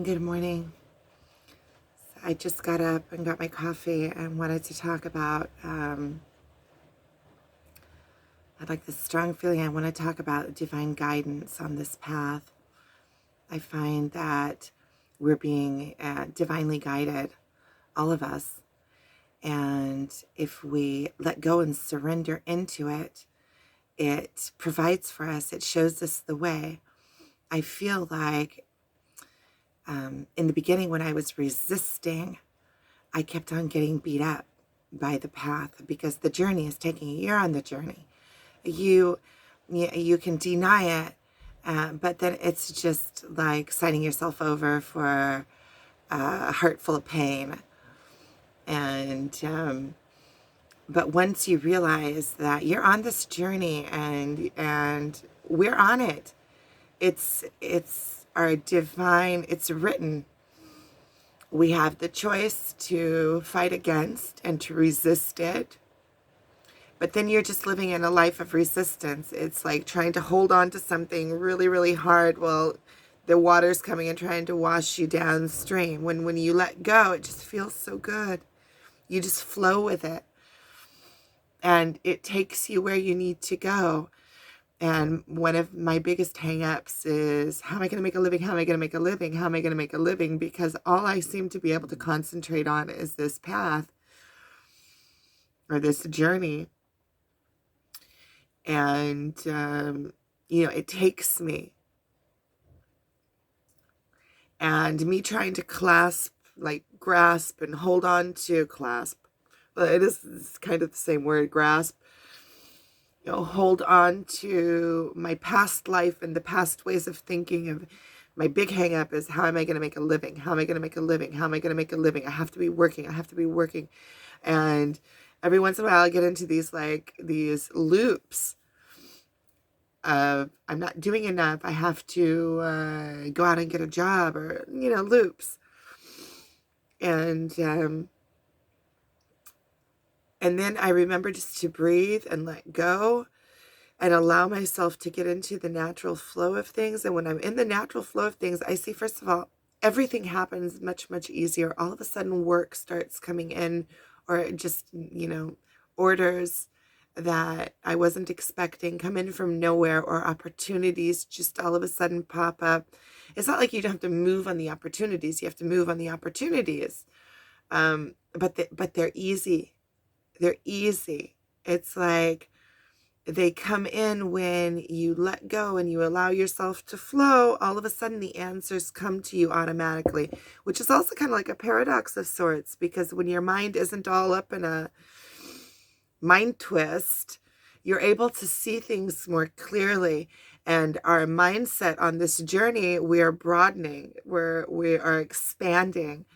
Good morning. I just got up and got my coffee and wanted to talk about, I had like this strong feeling I want to talk about divine guidance on this path. I find that we're being divinely guided, all of us. And if we let go and surrender into it, it provides for us, it shows us the way. I feel like in the beginning when I was resisting, I kept on getting beat up by the path because the journey is taking you. You're on the journey. You can deny it, but then it's just like signing yourself over for a heart full of pain. And but once you realize that you're on this journey and we're on it, it's our divine. It's written. We have the choice to fight against and to resist it. But then you're just living in a life of resistance. It's like trying to hold on to something really, really hard while the water's coming and trying to wash you downstream. When you let go, it just feels so good. You just flow with it. And it takes you where you need to go. And one of my biggest hang-ups is, how am I going to make a living? How am I going to make a living? How am I going to make a living? Because all I seem to be able to concentrate on is this path or this journey. And, it takes me. And me trying to grasp and hold on to clasp. Well, it's kind of the same word, grasp. Hold on to my past life and the past ways of thinking. Of my big hang up is, how am I going to make a living? How am I going to make a living? How am I going to make a living? I have to be working. I have to be working. And every once in a while I get into these loops of, I'm not doing enough. I have to go out and get a job, or, loops. And then I remember just to breathe and let go and allow myself to get into the natural flow of things. And when I'm in the natural flow of things, I see, first of all, everything happens much, much easier. All of a sudden work starts coming in, or just, orders that I wasn't expecting come in from nowhere, or opportunities just all of a sudden pop up. It's not like you don't have to move on the opportunities. You have to move on the opportunities. But they're easy. They're easy. It's like they come in when you let go and you allow yourself to flow. All of a sudden the answers come to you automatically, which is also kind of like a paradox of sorts, because when your mind isn't all up in a mind twist, you're able to see things more clearly. And our mindset on this journey, we are broadening, we are expanding.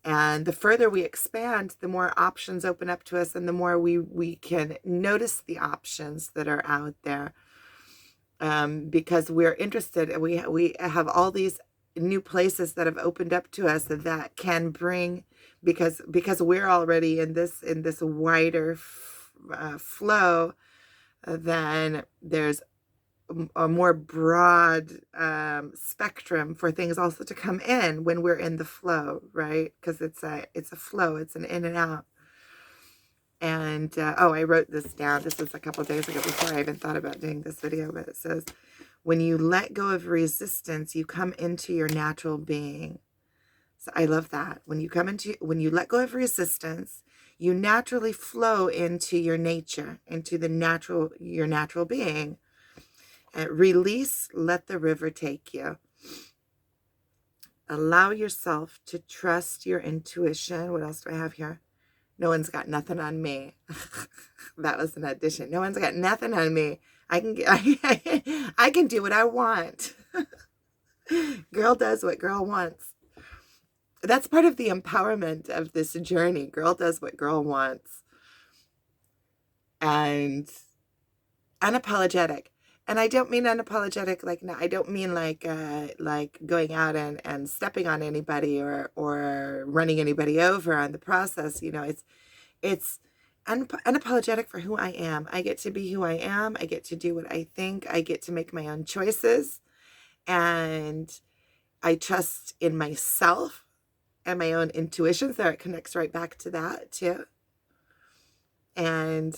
And the further we expand, the more options open up to us, and the more we can notice the options that are out there, because we're interested, and we have all these new places that have opened up to us that can bring, because we're already in this wider flow, then there's a more broad spectrum for things also to come in when we're in the flow, right? Because it's a flow, it's an in and out. And I wrote this down. This was a couple of days ago before I even thought about doing this video, but it says, when you let go of resistance, you come into your natural being. So I love that. When you let go of resistance, you naturally flow into your nature, into your natural being. Release, let the river take you. Allow yourself to trust your intuition. What else do I have here? No one's got nothing on me. That was an addition. No one's got nothing on me. I can do what I want. Girl does what girl wants. That's part of the empowerment of this journey. Girl does what girl wants. And unapologetic. And I don't mean unapologetic like, no, I don't mean like going out and stepping on anybody or running anybody over on the process. It's unapologetic for who I am. I get to be who I am. I get to do what I think. I get to make my own choices. And I trust in myself and my own intuitions. There, it connects right back to that too. And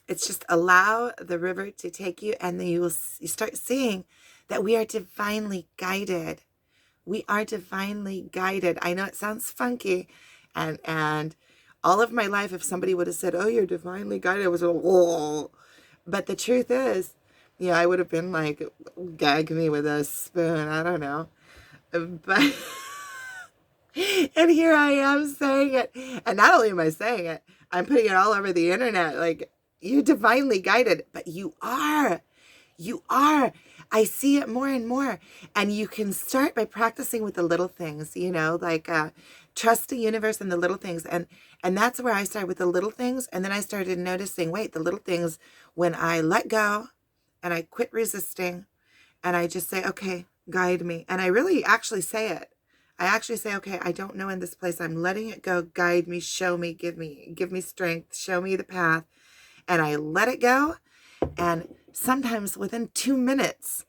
it's just allow the river to take you, and then you start seeing that we are divinely guided. We are divinely guided. I know it sounds funky, and all of my life, if somebody would have said, "Oh, you're divinely guided," I was like, "Whoa!" But the truth is, yeah, I would have been like, "Gag me with a spoon." I don't know, but and here I am saying it, and not only am I saying it, I'm putting it all over the internet. Like, you're divinely guided, but you are. You are. I see it more and more. And you can start by practicing with the little things, like trust the universe and the little things. And that's where I started with the little things. And then I started noticing, wait, the little things, when I let go and I quit resisting and I just say, okay, guide me. And I really actually say it. I actually say, okay, I don't know in this place. I'm letting it go. Guide me, show me, give me strength, show me the path. And I let it go. And sometimes within 2 minutes,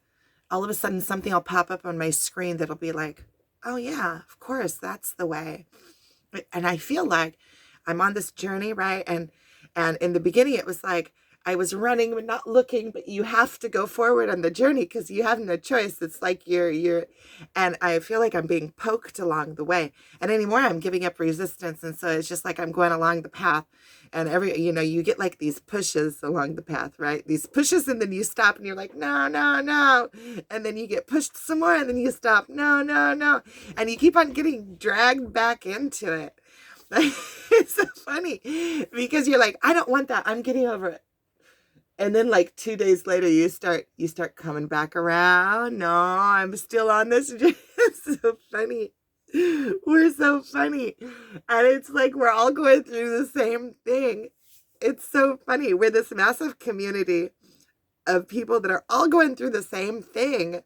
all of a sudden something will pop up on my screen that'll be like, oh yeah, of course, that's the way. And I feel like I'm on this journey, right? And in the beginning, it was like I was running but not looking, but you have to go forward on the journey because you have no choice. It's like and I feel like I'm being poked along the way. And anymore, I'm giving up resistance. And so it's just like I'm going along the path. And you get like these pushes along the path, right? These pushes, and then you stop and you're like, no, no, no. And then you get pushed some more, and then you stop, no, no, no. And you keep on getting dragged back into it. It's so funny because you're like, I don't want that. I'm getting over it. And then like 2 days later, you start coming back around. No, I'm still on this. It's so funny. We're so funny. And it's like we're all going through the same thing. It's so funny. We're this massive community of people that are all going through the same thing.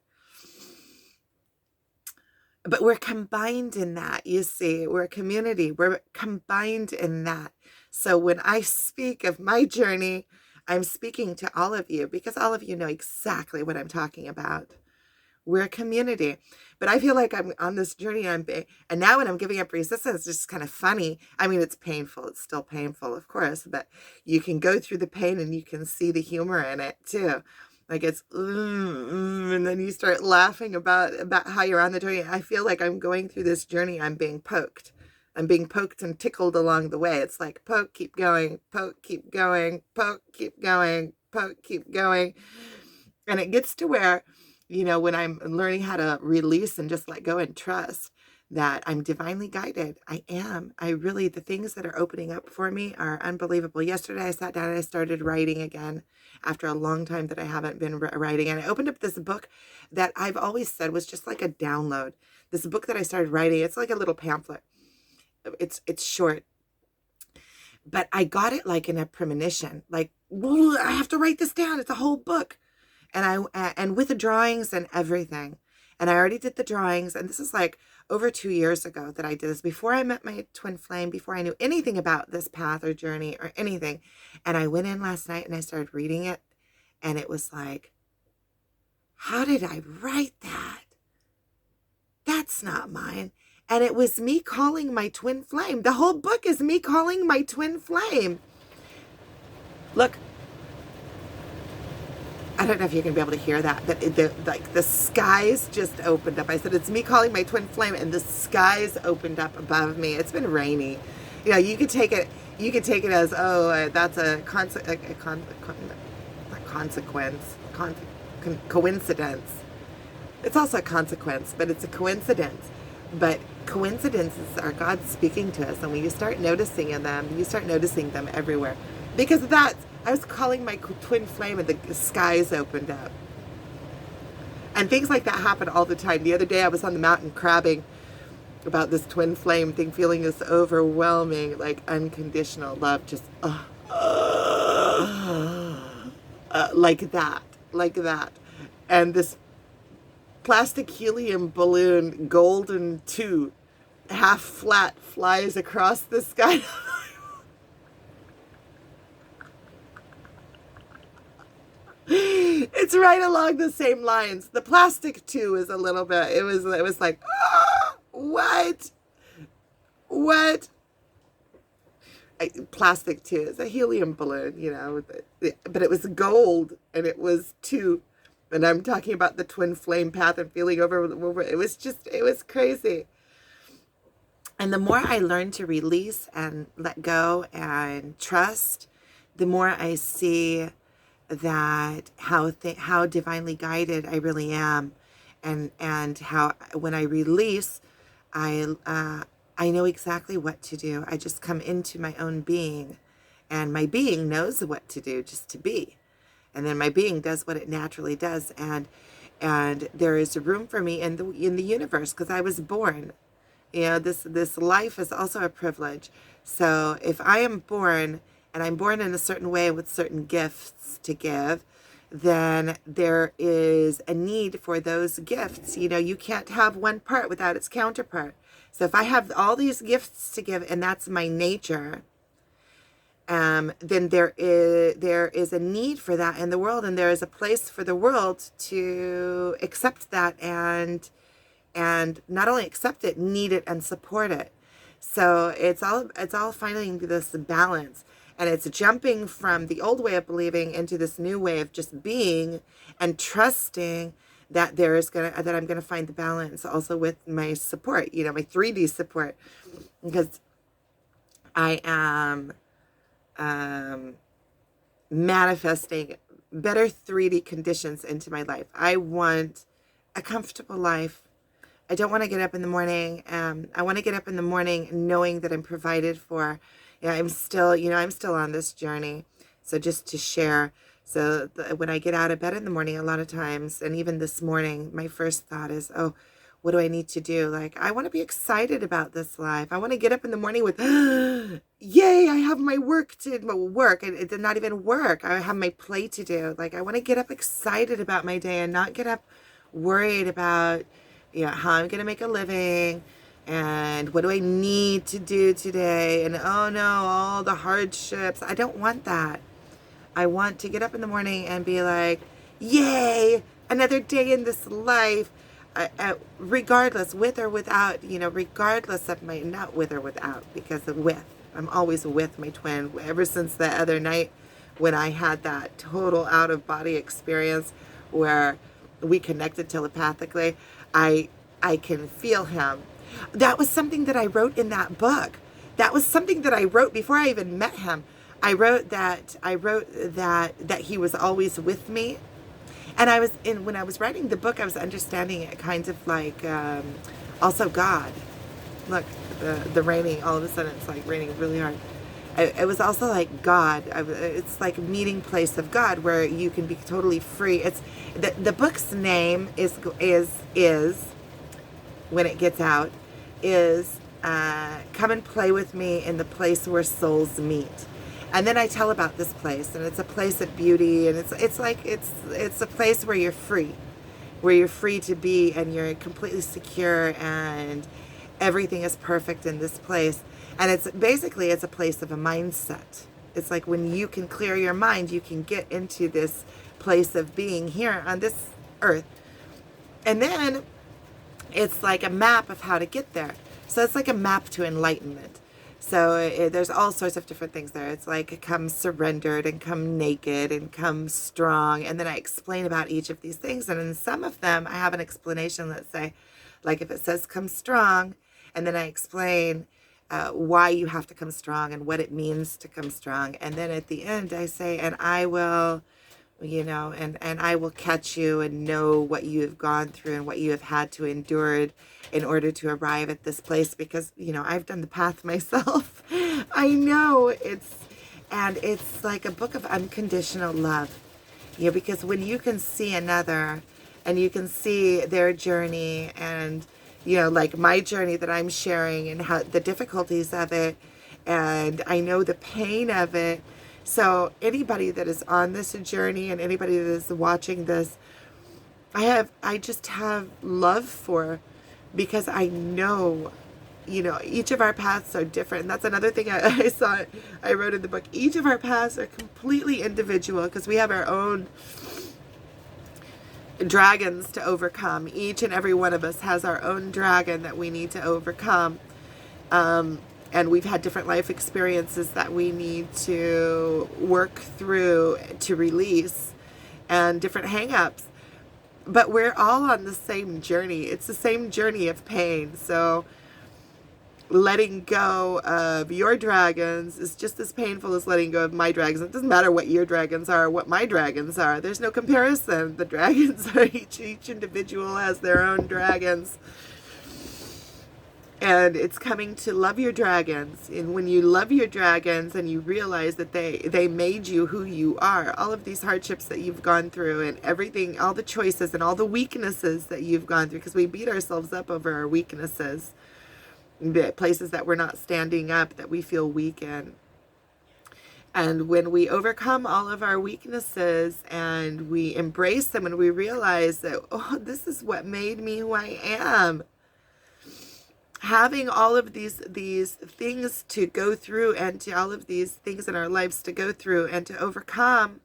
But we're combined in that, you see. We're a community. We're combined in that. So when I speak of my journey, I'm speaking to all of you because all of you know exactly what I'm talking about. We're a community. But I feel like I'm on this journey, and now when I'm giving up resistance, it's just kind of funny. I mean, it's painful. It's still painful, of course, but you can go through the pain and you can see the humor in it too. Like it's, and then you start laughing about how you're on the journey. I feel like I'm going through this journey. I'm being poked. I'm being poked and tickled along the way. It's like poke, keep going, poke, keep going, poke, keep going, poke, keep going. And it gets to where, when I'm learning how to release and just let go and trust that I'm divinely guided. I am. The things that are opening up for me are unbelievable. Yesterday, I sat down and I started writing again after a long time that I haven't been writing. And I opened up this book that I've always said was just like a download. This book that I started writing, it's like a little pamphlet. It's short. But I got it like in a premonition. Like, I have to write this down. It's a whole book. And with the drawings and everything. And I already did the drawings. And this is like over 2 years ago that I did this, before I met my twin flame, before I knew anything about this path or journey or anything. And I went in last night and I started reading it. And it was like, how did I write that? That's not mine. And it was me calling my twin flame. The whole book is me calling my twin flame. Look, I don't know if you're going to be able to hear that, but the skies just opened up. I said, it's me calling my twin flame, and the skies opened up above me. It's been rainy. You could take it as, that's a coincidence. It's also a consequence, but it's a coincidence. But coincidences are God speaking to us, and when you start noticing them, you start noticing them everywhere. Because I was calling my twin flame, and the skies opened up. And things like that happen all the time. The other day I was on the mountain crabbing about this twin flame thing, feeling this overwhelming, like unconditional love, just like that. And this plastic helium balloon, golden 2, half flat, flies across the sky. It's right along the same lines. The plastic too is a little bit, it was like, oh, what? Plastic too. It's a helium balloon, but it was gold and it was two. And I'm talking about the twin flame path and feeling over. It was crazy. And the more I learn to release and let go and trust, the more I see that how divinely guided I really am, and how when I release, I know exactly what to do. I just come into my own being, and my being knows what to do, just to be, and then my being does what it naturally does, and there is room for me in the universe because I was born. This life is also a privilege. So if I am born and I'm born in a certain way with certain gifts to give, then there is a need for those gifts. You can't have one part without its counterpart. So if I have all these gifts to give and that's my nature, then there is a need for that in the world, and there is a place for the world to accept that and not only accept it, need it and support it. So it's all finding this balance, and it's jumping from the old way of believing into this new way of just being and trusting that that I'm gonna find the balance also with my support, my 3D support, because I am manifesting better 3D conditions into my life. I want a comfortable life. I don't want to get up in the morning. I want to get up in the morning knowing that I'm provided for. I'm still on this journey. So just to share. So when I get out of bed in the morning, a lot of times, and even this morning, my first thought is, oh, what do I need to do? Like, I want to be excited about this life. I want to get up in the morning with, yay, I have my work to work. It did not even work. I have my play to do. Like, I want to get up excited about my day and not get up worried about how I'm going to make a living and what do I need to do today, and oh no, all the hardships. I don't want that. I want to get up in the morning and be like, yay, another day in this life, regardless, with or without, regardless of not with or without, because I'm always with my twin. Ever since the other night when I had that total out of body experience where we connected telepathically, I can feel him. That was something that I wrote in that book. That was something that I wrote before I even met him. I wrote that he was always with me. And when I was writing the book, I was understanding it kind of like also God. Look, the raining, all of a sudden it's like raining really hard. It was also like God. It's like a meeting place of God where you can be totally free. It's the book's name is when it gets out is Come and Play with Me in the Place Where Souls Meet. And then I tell about this place, and it's a place of beauty, and it's a place where you're free to be, and you're completely secure, and everything is perfect in this place. And it's a place of a mindset. It's like when you can clear your mind, you can get into this place of being here on this earth. And then it's like a map of how to get there. So it's like a map to enlightenment. So there's all sorts of different things there. It's like come surrendered and come naked and come strong. And then I explain about each of these things. And in some of them, I have an explanation, let's say, like if it says come strong, and then I explain why you have to come strong and what it means to come strong. And then at the end, I say, and I will, and I will catch you and know what you have gone through and what you have had to endure in order to arrive at this place, because, I've done the path myself. I know it's like a book of unconditional love, because when you can see another and you can see their journey and, like my journey that I'm sharing and how the difficulties of it, and I know the pain of it. So anybody that is on this journey and anybody that is watching this, I just have love for, because I know, each of our paths are different. And that's another thing I wrote in the book. Each of our paths are completely individual because we have our own dragons to overcome. Each and every one of us has our own dragon that we need to overcome. And we've had different life experiences that we need to work through to release, and different hang-ups. But we're all on the same journey. It's the same journey of pain. So letting go of your dragons is just as painful as letting go of my dragons. It doesn't matter what your dragons are or what my dragons are. There's no comparison. The dragons are each individual has their own dragons. And it's coming to love your dragons. And when you love your dragons and you realize that they made you who you are, all of these hardships that you've gone through and everything, all the choices and all the weaknesses that you've gone through, because we beat ourselves up over our weaknesses, the places that we're not standing up, that we feel weak in. And when we overcome all of our weaknesses and we embrace them and we realize that, oh, this is what made me who I am. Having all of these things to go through, and to all of these things in our lives to go through and to overcome,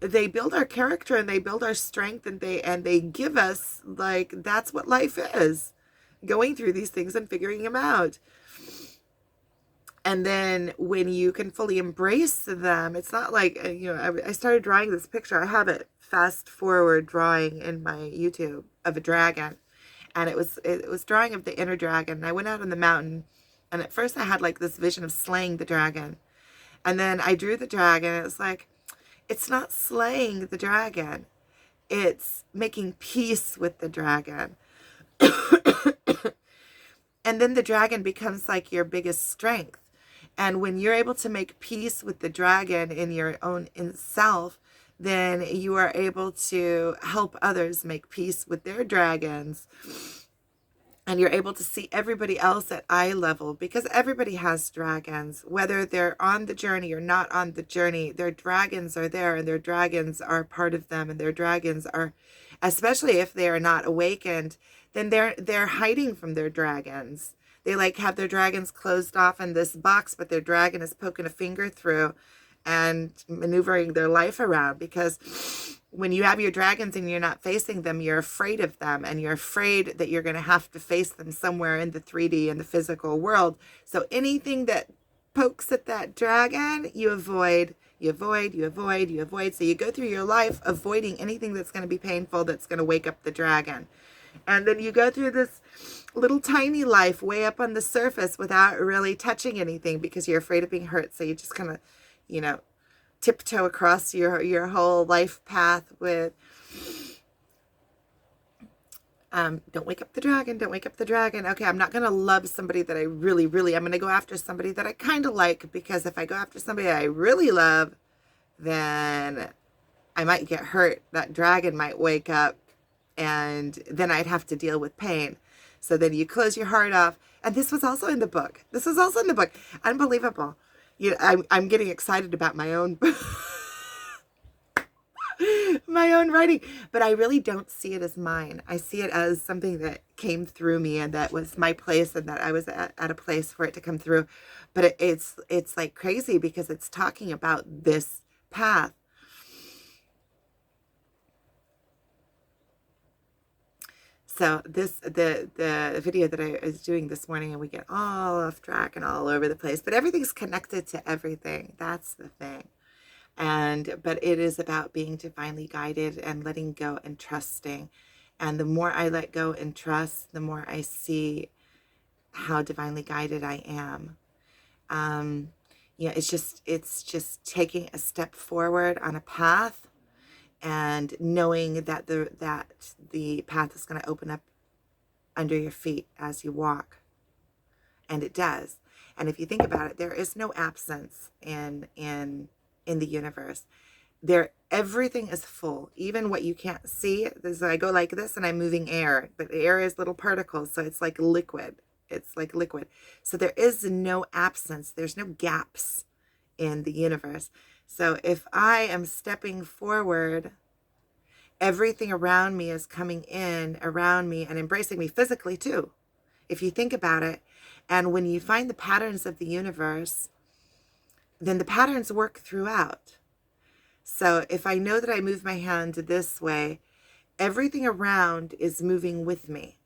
they build our character and they build our strength, and they give us, like, that's what life is, going through these things and figuring them out. And then when you can fully embrace them, it's not like, I started drawing this picture. I have it fast forward drawing in my YouTube of a dragon. And it was drawing of the inner dragon. And I went out on the mountain, and at first I had like this vision of slaying the dragon. And then I drew the dragon, and it's like, it's not slaying the dragon. It's making peace with the dragon. And then the dragon becomes like your biggest strength. And when you're able to make peace with the dragon in your own self, then you are able to help others make peace with their dragons. And you're able to see everybody else at eye level, because everybody has dragons, whether they're on the journey or not on the journey. Their dragons are there, and their dragons are part of them, and their dragons are, especially if they are not awakened, then they're hiding from their dragons. They like have their dragons closed off in this box, but their dragon is poking a finger through and maneuvering their life around. Because when you have your dragons and you're not facing them, you're afraid of them, and you're afraid that you're going to have to face them somewhere in the 3D and the physical world. So anything that pokes at that dragon, you avoid, you avoid, you avoid, you avoid. So you go through your life avoiding anything that's going to be painful, that's going to wake up the dragon. And then you go through this little tiny life way up on the surface without really touching anything, because you're afraid of being hurt. So you just kind of, tiptoe across your whole life path with, don't wake up the dragon, don't wake up the dragon. Okay, I'm not going to love somebody that I really, I'm going to go after somebody that I kind of like, because if I go after somebody I really love, then I might get hurt. That dragon might wake up, and then I'd have to deal with pain. So then you close your heart off. And this was also in the book. Unbelievable. I'm getting excited about my own my own writing, but I really don't see it as mine. I see it as something that came through me, and that was my place, and that I was at a place for it to come through. But it's like crazy, because it's talking about this path. So the video that I was doing this morning, and we get all off track and all over the place, but everything's connected to everything. That's the thing. But it is about being divinely guided and letting go and trusting. And the more I let go and trust, the more I see how divinely guided I am. It's just taking a step forward on a path, and knowing that the path is going to open up under your feet as you walk. And it does. And if you think about it, there is no absence in the universe. Everything is full. Even what you can't see. I go like this, and I'm moving air, but air is little particles, so it's like liquid. So there is no absence. There's no gaps in the universe. So if I am stepping forward, everything around me is coming in around me and embracing me physically too, if you think about it. And when you find the patterns of the universe, then the patterns work throughout. So if I know that I move my hand this way, everything around is moving with me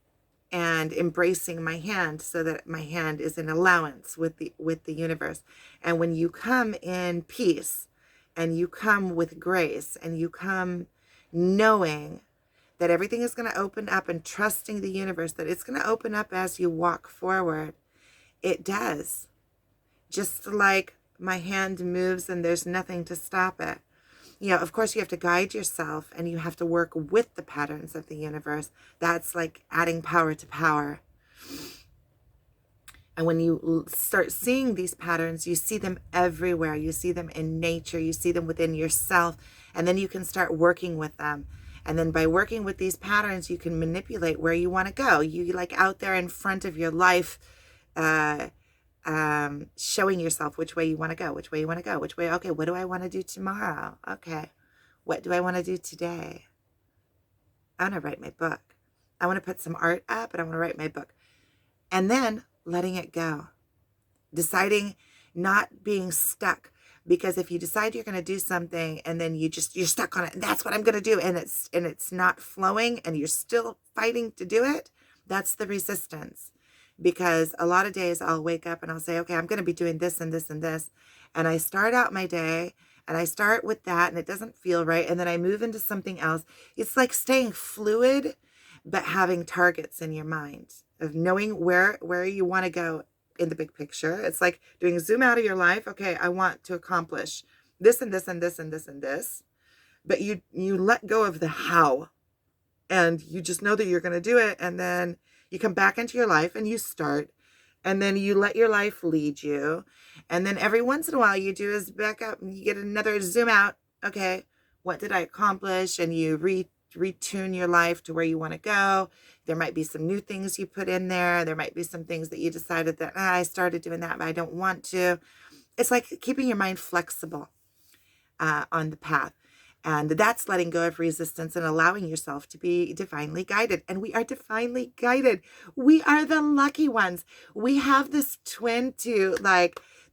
and embracing my hand, so that my hand is in allowance with the universe. And when you come in peace, and you come with grace, and you come knowing that everything is going to open up, and trusting the universe that it's going to open up as you walk forward, it does. Just like my hand moves and there's nothing to stop it. Of course, you have to guide yourself, and you have to work with the patterns of the universe. That's like adding power to power. And when you start seeing these patterns, you see them everywhere. You see them in nature. You see them within yourself. And then you can start working with them. And then by working with these patterns, you can manipulate where you want to go. You like out there in front of your life, showing yourself which way you want to go, which way you want to go, which way. Okay, what do I want to do tomorrow? Okay, what do I want to do today? I want to write my book. I want to put some art up, and I want to write my book. And then letting it go, deciding, not being stuck. Because if you decide you're going to do something, and then you're stuck on it, and that's what I'm going to do, and it's not flowing, and you're still fighting to do it, that's the resistance. Because a lot of days I'll wake up and I'll say, okay, I'm going to be doing this and this and this. And I start out my day, and I start with that, and it doesn't feel right. And then I move into something else. It's like staying fluid, but having targets in your mind of knowing where you want to go in the big picture. It's like doing a zoom out of your life. Okay, I want to accomplish this and this and this and this and this. But you let go of the how. And you just know that you're going to do it. And then you come back into your life and you start. And then you let your life lead you. And then every once in a while you do is back up and you get another zoom out. Okay, what did I accomplish? And you retune your life to where you want to go. There might be some new things you put in there. There might be some things that you decided that I started doing that, but I don't want to. It's like keeping your mind flexible on the path. And that's letting go of resistance and allowing yourself to be divinely guided. And we are divinely guided. We are the lucky ones. We have this twin to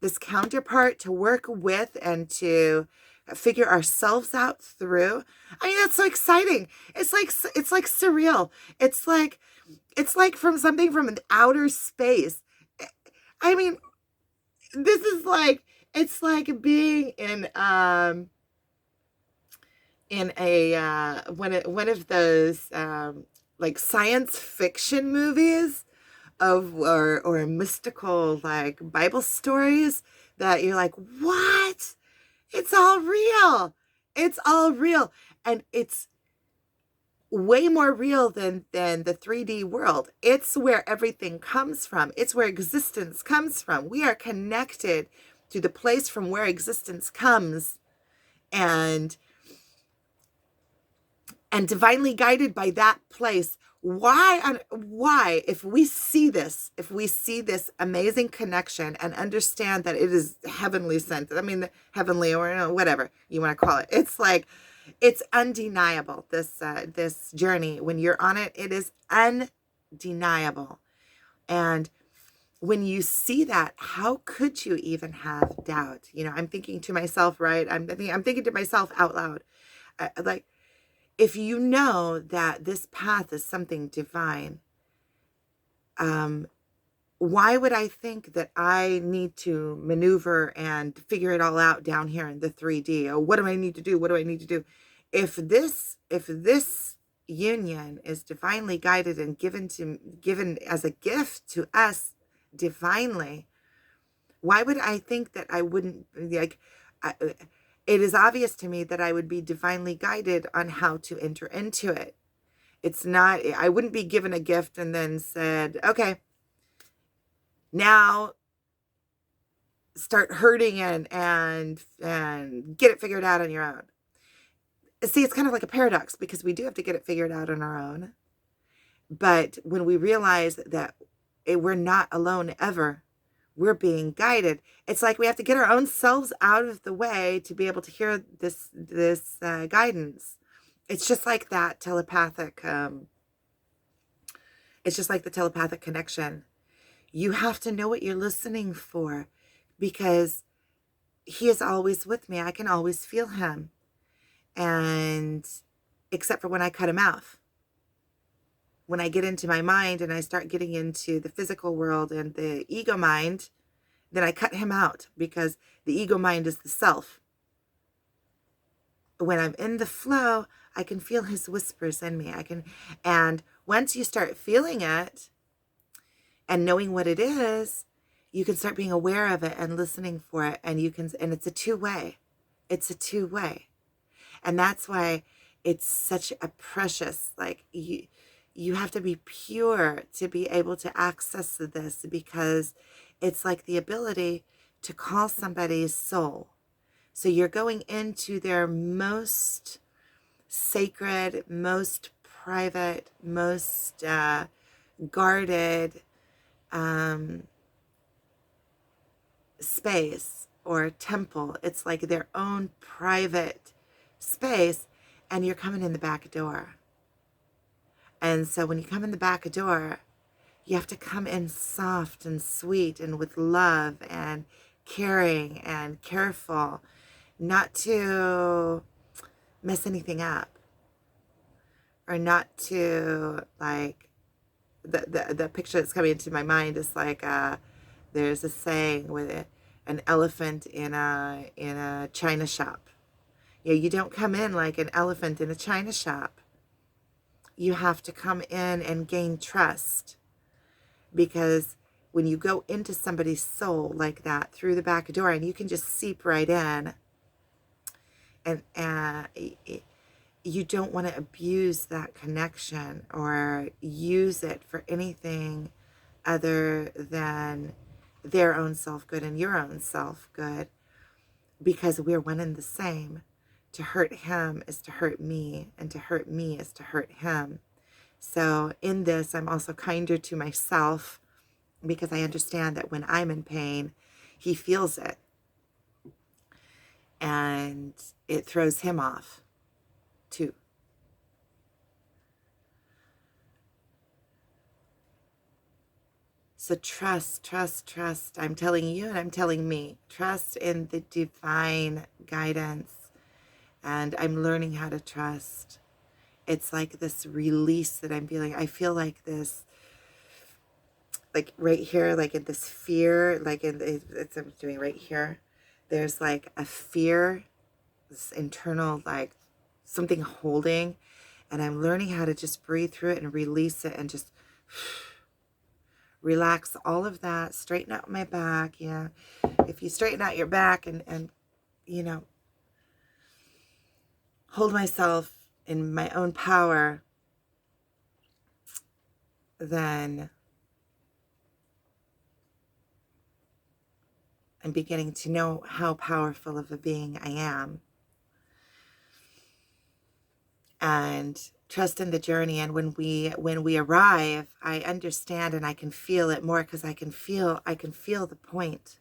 this counterpart to work with and to figure ourselves out through. I mean, that's so exciting. It's like surreal. It's like from something from outer space. I mean, this is it's like being in a one of those like science fiction movies or mystical like Bible stories that you're like, what? It's all real. It's all real. And it's way more real than the 3D world. It's where everything comes from. It's where existence comes from. We are connected to the place from where existence comes, and divinely guided by that place. Why, if we see this amazing connection and understand that it is heavenly sent, I mean, heavenly, or whatever you want to call it, it's undeniable. This journey, when you're on it, it is undeniable. And when you see that, how could you even have doubt? I'm thinking to myself, right? I'm thinking to myself out loud, if you know that this path is something divine, why would I think that I need to maneuver and figure it all out down here in the 3D? Or what do I need to do? What do I need to do? If this union is divinely guided and given as a gift to us divinely, why would I think that I wouldn't it is obvious to me that I would be divinely guided on how to enter into it. It's not, I wouldn't be given a gift and then said, okay, now start hurting and get it figured out on your own. See, it's kind of like a paradox, because we do have to get it figured out on our own. But when we realize that we're not alone ever, we're being guided. It's like we have to get our own selves out of the way to be able to hear this guidance. It's just like that telepathic. It's just like the telepathic connection. You have to know what you're listening for, because he is always with me. I can always feel him. And except for when I cut him off. When I get into my mind and I start getting into the physical world and the ego mind, then I cut him out, because the ego mind is the self. When I'm in the flow, I can feel his whispers in me. And once you start feeling it and knowing what it is, you can start being aware of it and listening for it. And it's a two-way. It's a two-way. And that's why it's such a precious, like, you have to be pure to be able to access this, because it's like the ability to call somebody's soul. So you're going into their most sacred, most private, most guarded space or temple. It's like their own private space, and you're coming in the back door. And so when you come in the back door, you have to come in soft and sweet and with love and caring and careful, not to mess anything up, or not to, like, the picture that's coming into my mind is like, there's a saying with an elephant in a china shop. Yeah, you don't come in like an elephant in a china shop. You have to come in and gain trust, because when you go into somebody's soul like that through the back door, and you can just seep right in, and you don't want to abuse that connection or use it for anything other than their own self-good and your own self-good, because we're one and the same. To hurt him is to hurt me, and to hurt me is to hurt him. So in this, I'm also kinder to myself, because I understand that when I'm in pain, he feels it, and it throws him off too. So trust, trust, trust. I'm telling you, and I'm telling me, trust in the divine guidance. And I'm learning how to trust. It's like this release that I'm feeling. I feel like this, like right here, like in this fear, like it's I'm doing right here. There's like a fear, this internal, like something holding. And I'm learning how to just breathe through it and release it, and just relax all of that, straighten out my back. Yeah. If you straighten out your back and you know, hold myself in my own power, then I'm beginning to know how powerful of a being I am. And trust in the journey. And when we arrive, I understand, and I can feel it more, because I can feel the point.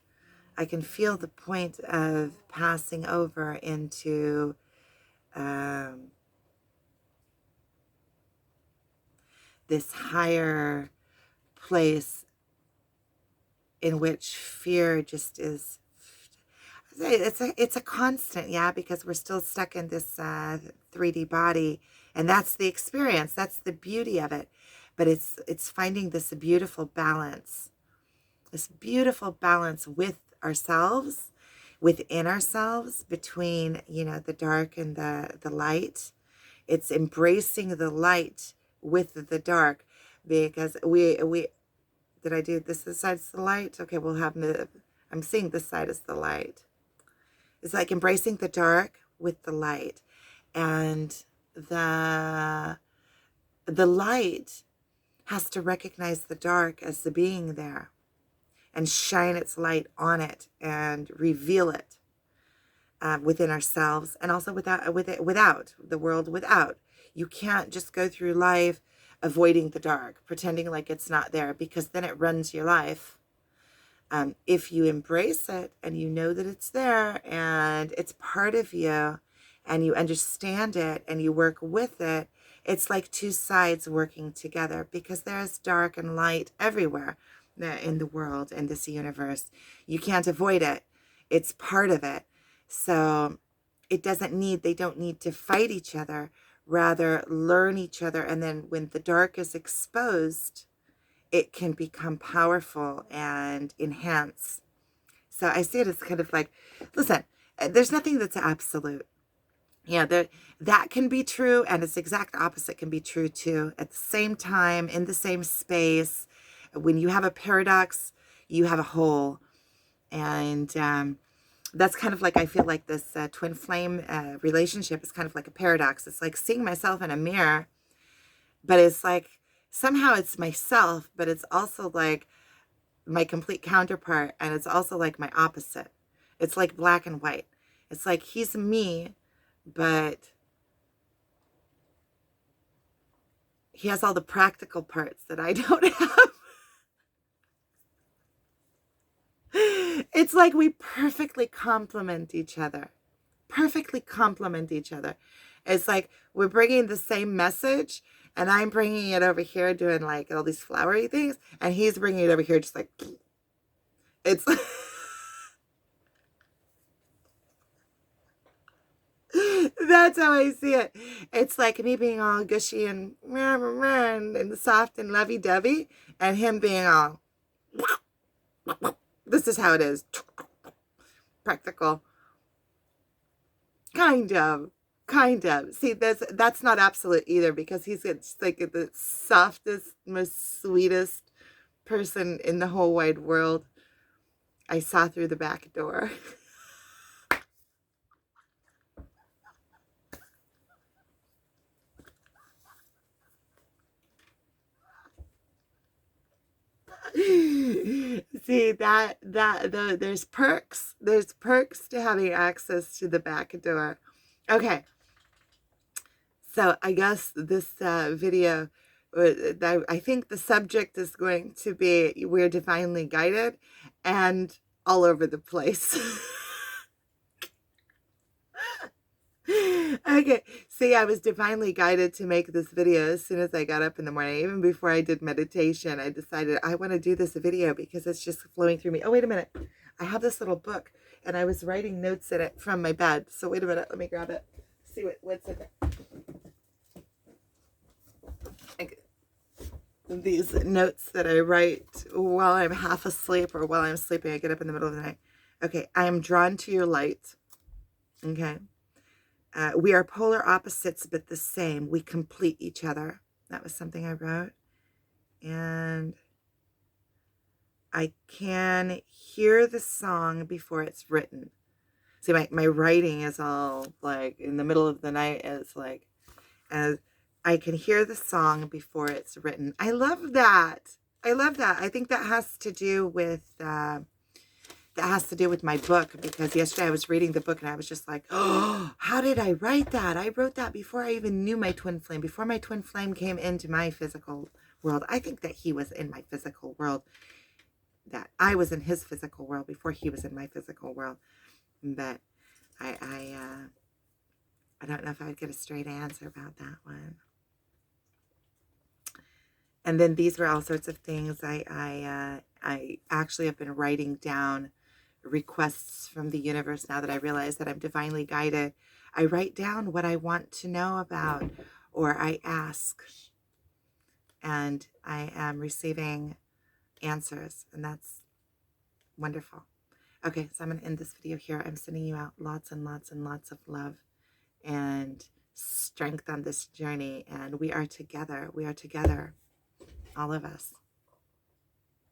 I can feel the point of passing over into this higher place, in which fear just is, it's a constant, yeah, because we're still stuck in this 3D body, and that's the experience, that's the beauty of it. But it's finding this beautiful balance with ourselves, within ourselves, between, you know, the dark and the light. It's embracing the light with the dark, because we did I do this side is the light? Okay, we'll have I'm seeing this side is the light. It's like embracing the dark with the light, and the light has to recognize the dark as the being there, and shine its light on it and reveal it within ourselves, and also without the world without. You can't just go through life avoiding the dark, pretending like it's not there, because then it runs your life. If you embrace it and you know that it's there and it's part of you, and you understand it and you work with it, it's like two sides working together, because there's dark and light everywhere in the world, in this universe. You can't avoid it. It's part of it. So they don't need to fight each other. rather learn each other. And then when the dark is exposed, it can become powerful and enhance. So I see it as kind of like, listen, there's nothing that's absolute. Yeah, that can be true, and its exact opposite can be true too. At the same time, in the same space, when you have a paradox, you have a whole. And that's kind of like, I feel like this twin flame relationship is kind of like a paradox. It's like seeing myself in a mirror, but it's like somehow it's myself, but it's also like my complete counterpart, and it's also like my opposite. It's like black and white. It's like he's me, but he has all the practical parts that I don't have. It's like we perfectly complement each other. Perfectly complement each other. It's like we're bringing the same message, and I'm bringing it over here doing like all these flowery things, and he's bringing it over here just like, it's that's how I see it. It's like me being all gushy and soft and lovey-dovey, and him being all, this is how it is. Practical. Kind of. Kind of. See, that's not absolute either, because he's like the softest, most sweetest person in the whole wide world. I saw through the back door. See, there's perks. There's perks to having access to the back door. Okay. So I guess this video, I think the subject is going to be, we're divinely guided and all over the place. Okay, see, I was divinely guided to make this video as soon as I got up in the morning. Even before I did meditation, I decided I want to do this video because it's just flowing through me. Oh, wait a minute. I have this little book, and I was writing notes in it from my bed. So wait a minute. Let me grab it. See what's in it. These notes that I write while I'm half asleep or while I'm sleeping. I get up in the middle of the night. Okay, I am drawn to your light. Okay. We are polar opposites, but the same. We complete each other. That was something I wrote. And I can hear the song before it's written. See, my writing is all like in the middle of the night. It's like, as I can hear the song before it's written. I love that. I love that. I think that has to do with my book, because yesterday I was reading the book and I was just like, oh, how did I write that? I wrote that before I even knew my twin flame, before my twin flame came into my physical world. I think that he was in my physical world, that I was in his physical world before he was in my physical world. But I don't know if I would get a straight answer about that one. And then these were all sorts of things. I actually have been writing down requests from the universe now that I realize that I'm divinely guided. I write down what I want to know about, or I ask, and I am receiving answers, and that's wonderful. Okay, so I'm going to end this video here. I'm sending you out lots and lots and lots of love and strength on this journey, and we are together. We are together, all of us.